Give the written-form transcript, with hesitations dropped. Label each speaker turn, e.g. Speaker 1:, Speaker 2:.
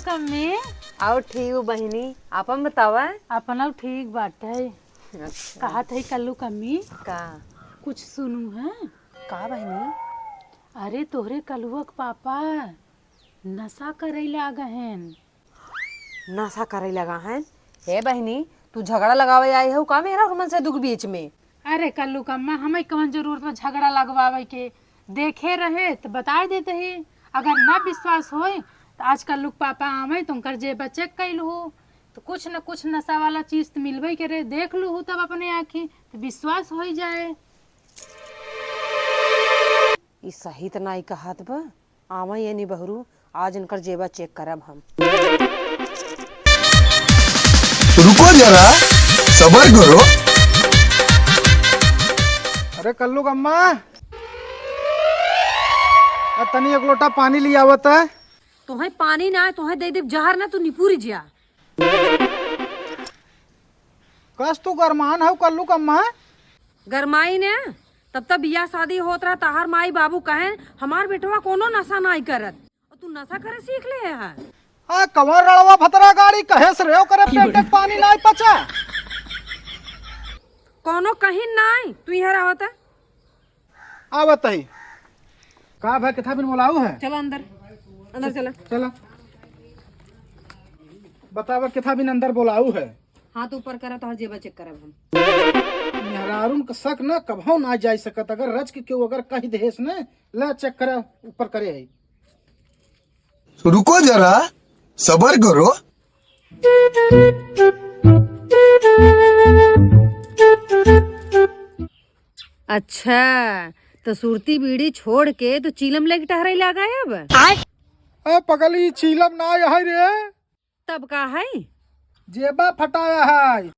Speaker 1: कम्मी।
Speaker 2: और ठीक हूँ बहिनी, आपन बतावा।
Speaker 1: अपना ठीक बाटे। कहा थे कल्लू कम्मी
Speaker 2: का
Speaker 1: कुछ सुनू है।
Speaker 2: का बहिनी?
Speaker 1: अरे तोहरे कलुआ के पापा नशा करे लागहन।
Speaker 2: नशा करे लगा है? हे बहिनी, तू झगड़ा लगावे आई हो का मेरा और मन से दुख बीच में?
Speaker 1: अरे कल्लू कम्मा हमें कौन जरूरत में झगड़ा लगवावे के, देखे रहे तो बता देते ही। अगर ना विश्वास होए तो आज कल्लू के पापा आवे तो उनकर जेब चेक कैलू हो तो कुछ न कुछ नशा वाला चीज तो मिलबे करे, देख लू तब अपने आँखी तो विश्वास हो जाए।
Speaker 2: ई सही तो नहीं कहत बा। आवा ये नहीं बहरू, आज इनकर जेबा चेक करब हम।
Speaker 3: रुको जरा, सबर करो।
Speaker 4: अरे कल्लू अम्मा, तनी एक लोटा पानी लिया आवत है।
Speaker 2: तुम्हें पानी ना तुम्हें दे दे जहर ना, तू निपूरी जिया।
Speaker 4: कस तू गरमान है कल्लू अम्मा?
Speaker 2: गरमाई ने तब तक बियाह शादी होत रहा, ताहर माई बाबू कहे हमार बेटवा कोनो नशा नहीं करत और तू नशा करे सीख ले है।
Speaker 4: कवर रड़वा फतरा गाड़ी कहे से रेव करे पेट में पानी नहीं पचा।
Speaker 2: कोनो कहीं नहीं, तू यहाँ आवत है।
Speaker 4: आवत है का भाई किथा बिन बोलाऊ है?
Speaker 2: चलो अंदर, अंदर चला।
Speaker 4: चला बतावा किथा बिन अंदर बोलाऊ है।
Speaker 2: हाथ ऊपर करा तो हर जेबा चेक करब हम।
Speaker 4: मेहरारून का शक न कभो ना जा सकत, अगर रच के क्यों अगर कही देस ने ला चेक करा ऊपर करे है।
Speaker 3: रुको जरा, सबर करो।
Speaker 2: अच्छा तो सुरती बीड़ी छोड़ के तो चीलम लेके टहराई लगा है अब।
Speaker 4: पगली चीलम ना है रे,
Speaker 2: तब का है?
Speaker 4: जेबा फटाया है।